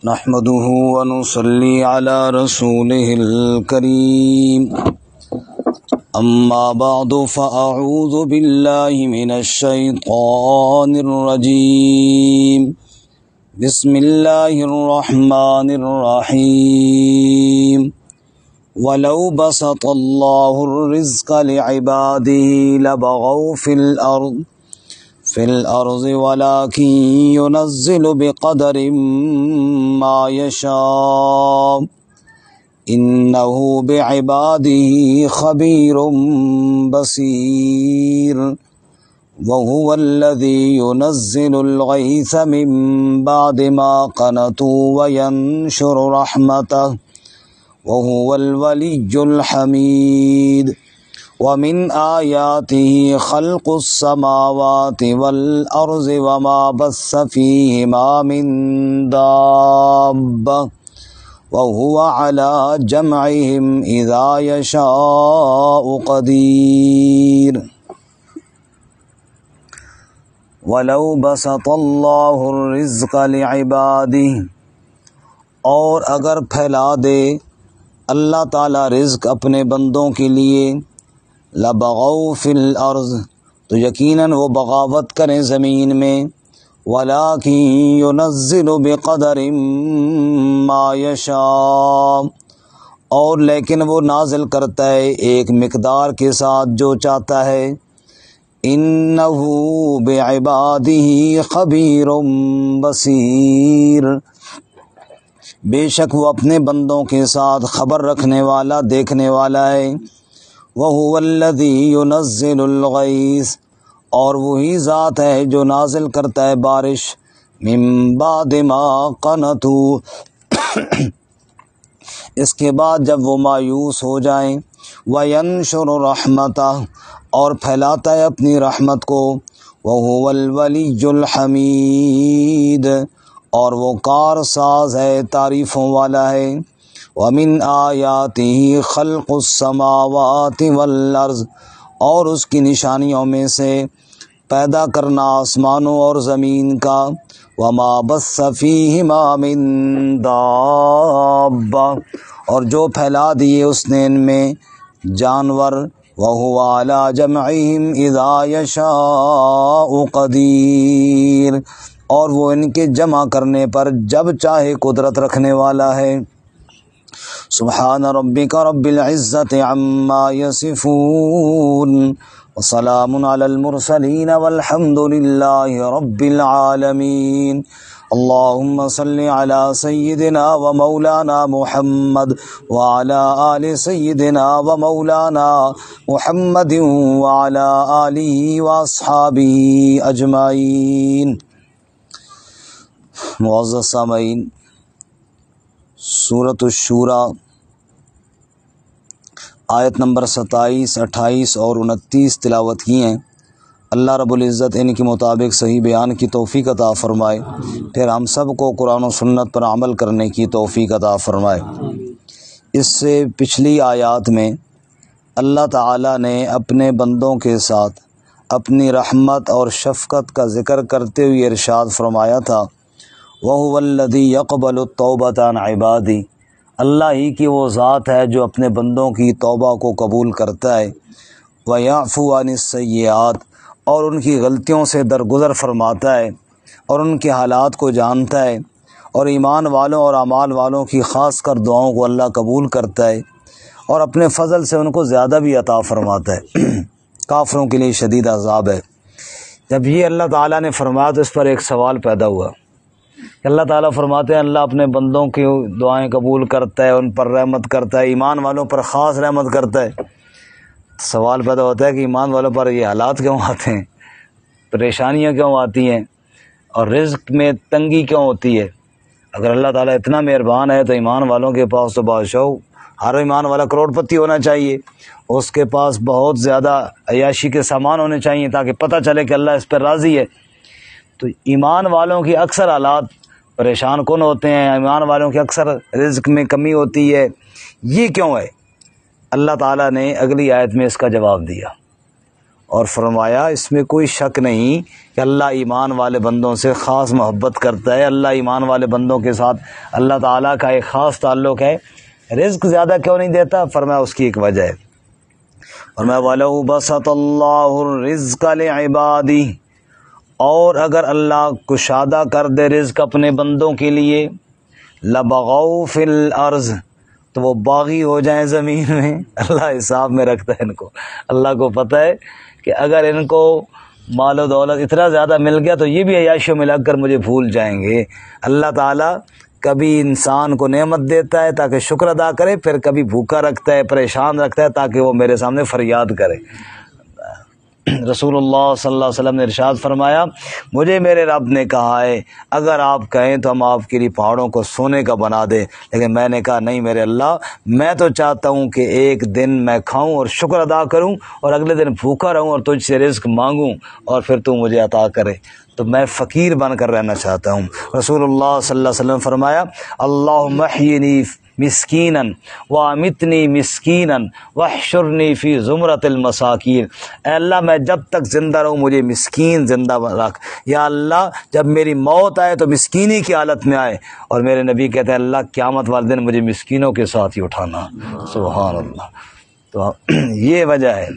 نحمده ونصلي على رسوله الكريم أما بعد فأعوذ بالله من الشيطان الرجيم بسم الله الرحمن الرحيم ولو بسط الله الرزق لعباده لبغوا في الأرض ولكن ينزل بقدر ما يشاء إنه بعباده خبير بصير وهو الذي ينزل الغيث من بعد ما قنطوا وينشر رحمته وهو الولي الحميد ومن آياته خلق السماوات والأرض وما بث فيهما من دابة وهو على جمعهم إذا يشاء قدير ولو بسط الله الرزق لعباده، اور اگر پھیلا دے اللہ تعالی رزق اپنے بندوں کے لیے، لبغوا فی الارض، تو یقیناً وہ بغاوت کریں زمین میں، ولیکن ینزل بقدر ما یشاء، اور لیکن وہ نازل کرتا ہے ایک مقدار کے ساتھ جو چاہتا ہے، انہ بعبادہ خبیر بصیر، بے شک وہ اپنے بندوں کے ساتھ خبر رکھنے والا، دیکھنے والا ہے، وَهُوَ الَّذِي يُنَزِّلُ الْغَيْثَ، اور وہی ذات ہے جو نازل کرتا ہے بارش، مِن بَعْدِ مَا قَنَطُوا، اس کے بعد جب وہ مایوس ہو جائیں، وَيَنشُرُ رَحْمَتَهُ، اور پھیلاتا ہے اپنی رحمت کو، وَهُوَ الْوَلِيُّ الْحَمِيدُ، اور وہ کار ساز ہے، تعریفوں والا ہے، وَمِنْ آیَاتِهِ خَلْقُ السَّمَاوَاتِ وَالْأَرْضِ، اور اس کی نشانیوں میں سے پیدا کرنا آسمانوں اور زمین کا، وَمَا بَثَّ فِيهِمَا مِن دَابَّةٍ، اور جو پھیلا دیے اس نے ان میں جانور، وَهُوَ عَلَى جَمْعِهِمْ إِذَا يَشَاءُ قَدِيرٌ، اور وہ ان کے جمع کرنے پر جب چاہے قدرت رکھنے والا ہے۔ سبحان ربک رب العزت عما یصفون وسلام علی المرسلین والحمد للہ رب العالمین۔ اللہم صل علی سیدنا و مولانا محمد وعلی آل سیدنا و مولانا محمد وعلی آلہ واصحابہ اجمعین۔ معزز سامعین، سورۃ الشورى آیت نمبر 27، 28 اور 29 تلاوت کی ہیں۔ اللہ رب العزت ان کے مطابق صحیح بیان کی توفیق عطا فرمائے، پھر ہم سب کو قرآن و سنت پر عمل کرنے کی توفیق عطا فرمائے۔ اس سے پچھلی آیات میں اللہ تعالیٰ نے اپنے بندوں کے ساتھ اپنی رحمت اور شفقت کا ذکر کرتے ہوئے ارشاد فرمایا تھا، وَهُوَ الَّذِي يَقْبَلُ التَّوْبَةَ عَنْ عِبَادِهِ، اللہ ہی کی وہ ذات ہے جو اپنے بندوں کی توبہ کو قبول کرتا ہے، وَيَعْفُو عَنِ السَّيِّئَاتِ، اور ان کی غلطیوں سے درگزر فرماتا ہے اور ان کے حالات کو جانتا ہے، اور ایمان والوں اور اعمال والوں کی خاص کر دعاؤں کو اللہ قبول کرتا ہے اور اپنے فضل سے ان کو زیادہ بھی عطا فرماتا ہے۔ کافروں کے لیے شدید عذاب ہے۔ جب یہ اللہ تعالیٰ نے فرمایا تو اس پر ایک سوال پیدا ہوا کہ اللہ تعالیٰ فرماتے ہیں اللہ اپنے بندوں کی دعائیں قبول کرتا ہے، ان پر رحمت کرتا ہے، ایمان والوں پر خاص رحمت کرتا ہے۔ سوال پیدا ہوتا ہے کہ ایمان والوں پر یہ حالات کیوں آتے ہیں، پریشانیاں کیوں آتی ہیں، اور رزق میں تنگی کیوں ہوتی ہے؟ اگر اللہ تعالیٰ اتنا مہربان ہے تو ایمان والوں کے پاس تو بادشاہ، ہر ایمان والا کروڑ پتی ہونا چاہیے، اس کے پاس بہت زیادہ عیاشی کے سامان ہونے چاہیے تاکہ پتہ چلے کہ اللہ اس پر راضی ہے۔ تو ایمان والوں کی اکثر حالات پریشان کن ہوتے ہیں، ایمان والوں کی اکثر رزق میں کمی ہوتی ہے، یہ کیوں ہے؟ اللہ تعالیٰ نے اگلی آیت میں اس کا جواب دیا، اور فرمایا اس میں کوئی شک نہیں کہ اللہ ایمان والے بندوں سے خاص محبت کرتا ہے، اللہ ایمان والے بندوں کے ساتھ اللہ تعالیٰ کا ایک خاص تعلق ہے۔ رزق زیادہ کیوں نہیں دیتا؟ فرمایا اس کی ایک وجہ ہے، فرمایا وَلَوْ بَسَطَ اللَّهُ الرِّزْقَ لِعِبَادِهِ، اور اگر اللہ کشادہ کر دے رزق اپنے بندوں کے لیے، لَبَغَوْا فِي الْأَرْضِ، تو وہ باغی ہو جائیں زمین میں۔ اللہ حساب میں رکھتا ہے ان کو، اللہ کو پتہ ہے کہ اگر ان کو مال و دولت اتنا زیادہ مل گیا تو یہ بھی عیاشی میں لگ کر مجھے بھول جائیں گے۔ اللہ تعالیٰ کبھی انسان کو نعمت دیتا ہے تاکہ شکر ادا کرے، پھر کبھی بھوکا رکھتا ہے، پریشان رکھتا ہے تاکہ وہ میرے سامنے فریاد کرے۔ رسول اللہ صلی اللہ علیہ وسلم نے ارشاد فرمایا، مجھے میرے رب نے کہا ہے اگر آپ کہیں تو ہم آپ کے لیے پہاڑوں کو سونے کا بنا دیں، لیکن میں نے کہا نہیں میرے اللہ، میں تو چاہتا ہوں کہ ایک دن میں کھاؤں اور شکر ادا کروں اور اگلے دن بھوکا رہوں اور تجھ سے رزق مانگوں اور پھر تو مجھے عطا کرے، تو میں فقیر بن کر رہنا چاہتا ہوں۔ رسول اللہ صلی اللہ علیہ وسلم فرمایا، اللہم احیینی مسکینا وامتنی مسکینا واحشرنی فی زمرۃ المساکین، اے اللہ میں جب تک زندہ رہوں مجھے مسکین زندہ رکھ، یا اللہ جب میری موت آئے تو مسکینی کی حالت میں آئے، اور میرے نبی کہتے ہیں اللہ قیامت والے دن مجھے مسکینوں کے ساتھ ہی اٹھانا۔ سبحان اللہ۔ تو یہ وجہ ہے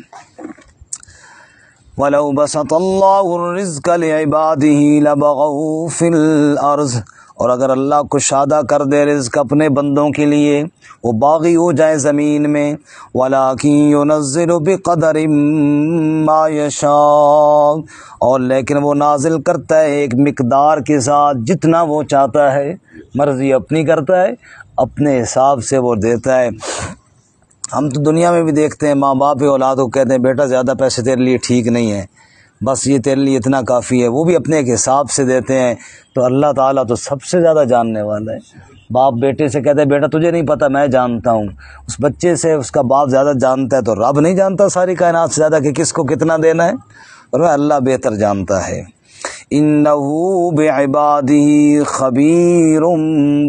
وَلَوْ بَسَطَ اللَّهُ الرِّزْقَ لِعِبَادِهِ لَبَغَوْا فِي الْأَرْضِ، اور اگر اللہ کشادہ کر دے رزق اپنے بندوں کے لیے وہ باغی ہو جائے زمین میں، وَلَٰكِن يُنَزِّلُ بِقَدَرٍ مَّا يَشَاءُ، اور لیکن وہ نازل کرتا ہے ایک مقدار کے ساتھ جتنا وہ چاہتا ہے، مرضی اپنی کرتا ہے، اپنے حساب سے وہ دیتا ہے۔ ہم تو دنیا میں بھی دیکھتے ہیں ماں باپ اولاد کو کہتے ہیں بیٹا زیادہ پیسے تیرے لیے ٹھیک نہیں ہے، بس یہ تیرے لیے اتنا کافی ہے، وہ بھی اپنے ایک حساب سے دیتے ہیں۔ تو اللہ تعالیٰ تو سب سے زیادہ جاننے والا ہے۔ باپ بیٹے سے کہتے ہیں بیٹا تجھے نہیں پتہ میں جانتا ہوں، اس بچے سے اس کا باپ زیادہ جانتا ہے، تو رب نہیں جانتا ساری کائنات سے زیادہ کہ کس کو کتنا دینا ہے؟ اور اللہ بہتر جانتا ہے۔ اِنَّهُ بِعِبَادِهِ خَبِيرٌ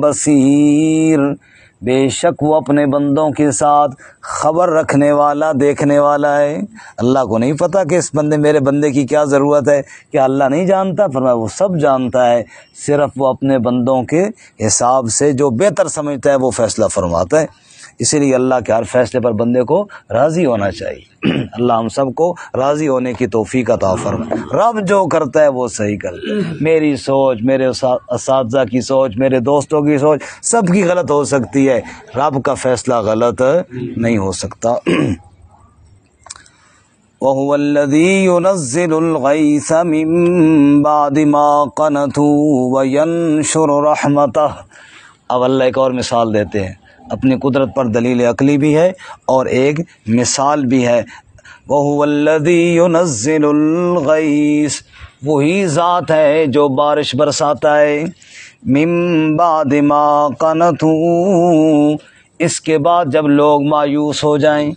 بَصِيرٌ، بے شک وہ اپنے بندوں کے ساتھ خبر رکھنے والا، دیکھنے والا ہے۔ اللہ کو نہیں پتہ کہ اس میرے بندے کی کیا ضرورت ہے، کیا اللہ نہیں جانتا؟ فرمایا وہ سب جانتا ہے، صرف وہ اپنے بندوں کے حساب سے جو بہتر سمجھتا ہے وہ فیصلہ فرماتا ہے۔ اسی لیے اللہ کے ہر فیصلے پر بندے کو راضی ہونا چاہیے۔ اللہ ہم سب کو راضی ہونے کی توفیق عطا فرمائے۔ رب جو کرتا ہے وہ صحیح کرتا ہے۔ میری سوچ، میرے اساتذہ کی سوچ، میرے دوستوں کی سوچ سب کی غلط ہو سکتی ہے، رب کا فیصلہ غلط نہیں ہو سکتا۔ وَهُوَ الَّذِي يُنَزِّلُ الْغَيْثَ مِن بَعْدِ مَا قَنَطُوا وَيَنشُرُ رَحْمَتَهُ۔ اب اللہ ایک اور مثال دیتے ہیں، اپنی قدرت پر دلیل عقلی بھی ہے اور ایک مثال بھی ہے۔ وَهُوَ الَّذِي يُنَزِّلُ الْغَيْثَ، وہی ذات ہے جو بارش برساتا ہے، مِن بَعْدِ مَا قَنَطُوا، اس کے بعد جب لوگ مایوس ہو جائیں،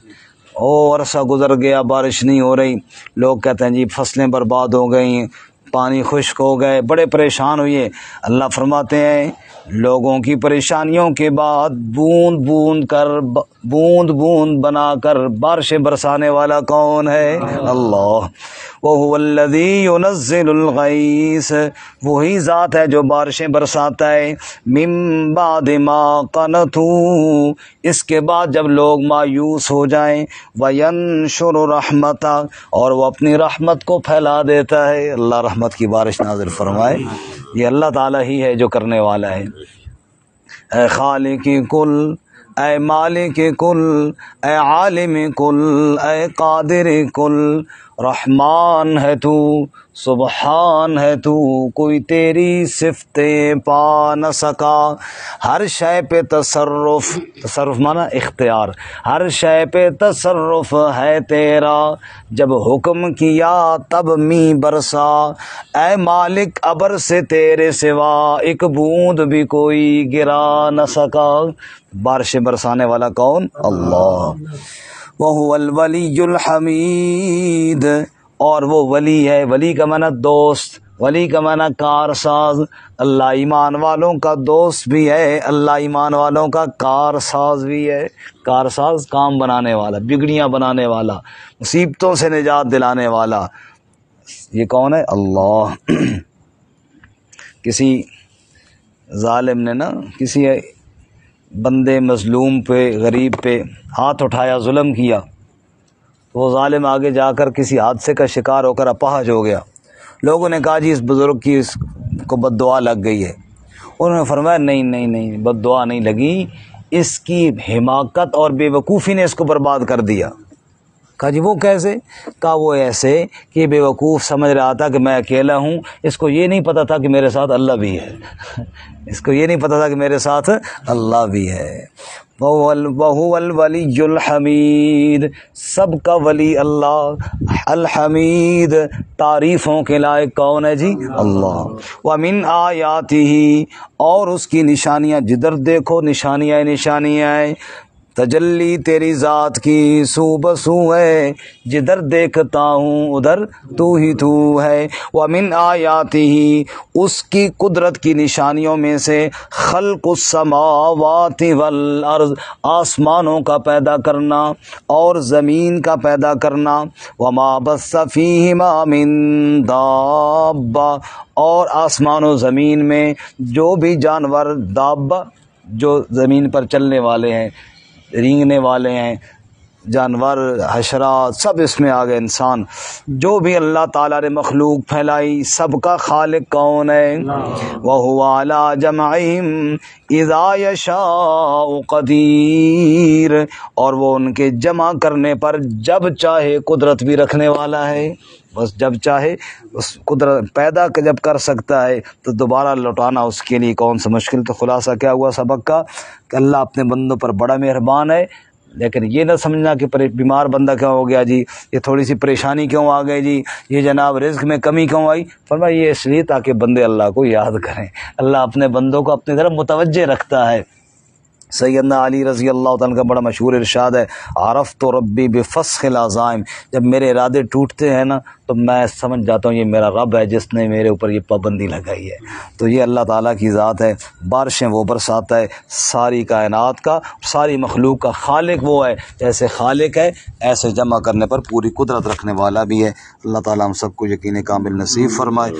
عرصہ گزر گیا بارش نہیں ہو رہی، لوگ کہتے ہیں جی فصلیں برباد ہو گئیں، پانی خشک ہو گئے، بڑے پریشان ہوئے۔ اللہ فرماتے ہیں لوگوں کی پریشانیوں کے بعد بوند بوند بنا کر بارشیں برسانے والا کون ہے؟ اللہ۔ وَهُوَ الَّذِي يُنَزِّلُ الْغَيْثَ، وہی ذات ہے جو بارشیں برساتا ہے، مِن بَعْدِ مَا قَنَطُوا، اس کے بعد جب لوگ مایوس ہو جائیں، وَيَنشُرُ رَحْمَتَهُ، اور وہ اپنی رحمت کو پھیلا دیتا ہے۔ اللہ رحمت کی بارش نازل فرمائے، یہ اللہ تعالیٰ ہی ہے جو کرنے والا ہے۔ اے خالق کل، اے مالک کل، اے عالم کل، اے قادر کل، رحمان ہے تو، سبحان ہے تو، کوئی تیری صفتیں پا نہ سکا، ہر شے پہ تصرف مانا اختیار، ہر شے پہ تصرف ہے تیرا، جب حکم کیا تب می برسا، اے مالک ابر سے تیرے سوا ایک بوند بھی کوئی گرا نہ سکا۔ بارشیں برسانے والا کون؟ اللہ۔ وَهُوَ الْوَلِيُّ الْحَمِيدُ، اور وہ ولی ہے، ولی کا معنی دوست، ولی کا معنی کارساز، اللہ ایمان والوں کا دوست بھی ہے، اللہ ایمان والوں کا کارساز بھی ہے۔ کارساز کام بنانے والا، بگڑیاں بنانے والا، مصیبتوں سے نجات دلانے والا، یہ کون ہے؟ اللہ۔ کسی ظالم نے نا کسی بندے مظلوم پہ، غریب پہ ہاتھ اٹھایا، ظلم کیا، تو وہ ظالم آگے جا کر کسی حادثے کا شکار ہو کر اپاہج ہو گیا۔ لوگوں نے کہا جی اس بزرگ کی اس کو بد دعا لگ گئی ہے۔ انہوں نے فرمایا نہیں نہیں نہیں، بد دعا نہیں لگی، اس کی حماقت اور بے وقوفی نے اس کو برباد کر دیا۔ کہا جی وہ کیسے؟ کہا وہ ایسے کہ یہ بے وقوف سمجھ رہا تھا کہ میں اکیلا ہوں، اس کو یہ نہیں پتہ تھا کہ میرے ساتھ اللہ بھی ہے، اس کو یہ نہیں پتہ تھا کہ میرے ساتھ اللہ بھی ہے۔ وَهُوَ الْوَلِيُّ الْحَمِيدُ، سب کا ولی اللہ، الحمید، تعریفوں کے لائق کون ہے جی؟ اللہ۔ وَمِنْ آیَاتِهِ، اور اس کی نشانیاں، جدھر دیکھو نشانیاں نشانیاں ہیں، تجلی تیری ذات کی سو بسو ہے، جدھر دیکھتا ہوں ادھر تو ہی تو ہے۔ وَمِنْ آیَاتِهِ، اس کی قدرت کی نشانیوں میں سے خلق السماوات والارض، آسمانوں کا پیدا کرنا اور زمین کا پیدا کرنا، وما بث فیہما من دابہ، اور آسمان و زمین میں جو بھی جانور، دابہ جو زمین پر چلنے والے ہیں، رینگنے والے ہیں، جانور، حشرات، سب اس میں آ گئے، انسان، جو بھی اللہ تعالیٰ نے مخلوق پھیلائی، سب کا خالق کون ہے؟ وَهُوَ عَلَىٰ جَمْعِهِمْ اِذَا يَشَاءُ قَدِيرٌ، اور وہ ان کے جمع کرنے پر جب چاہے قدرت بھی رکھنے والا ہے۔ بس جب چاہے اس قدرت پیدا جب کر سکتا ہے تو دوبارہ لوٹانا اس کے لیے کون سا مشکل۔ تو خلاصہ کیا ہوا سبق کا کہ اللہ اپنے بندوں پر بڑا مہربان ہے، لیکن یہ نہ سمجھنا کہ بیمار بندہ کیوں ہو گیا جی، یہ تھوڑی سی پریشانی کیوں آ گئی جی، یہ جناب رزق میں کمی کیوں آئی۔ فرمایا یہ اس لیے تاکہ بندے اللہ کو یاد کریں، اللہ اپنے بندوں کو اپنی طرف متوجہ رکھتا ہے۔ سیدنا علی رضی اللہ تعالیٰ کا بڑا مشہور ارشاد ہے، عرفت ربی بفسخ العزائم، جب میرے ارادے ٹوٹتے ہیں نا تو میں سمجھ جاتا ہوں یہ میرا رب ہے جس نے میرے اوپر یہ پابندی لگائی ہے۔ تو یہ اللہ تعالیٰ کی ذات ہے، بارشیں وہ برساتا ہے، ساری کائنات کا، ساری مخلوق کا خالق وہ ہے، جیسے خالق ہے ایسے جمع کرنے پر پوری قدرت رکھنے والا بھی ہے۔ اللہ تعالیٰ ہم سب کو یقین کامل نصیب فرمائے۔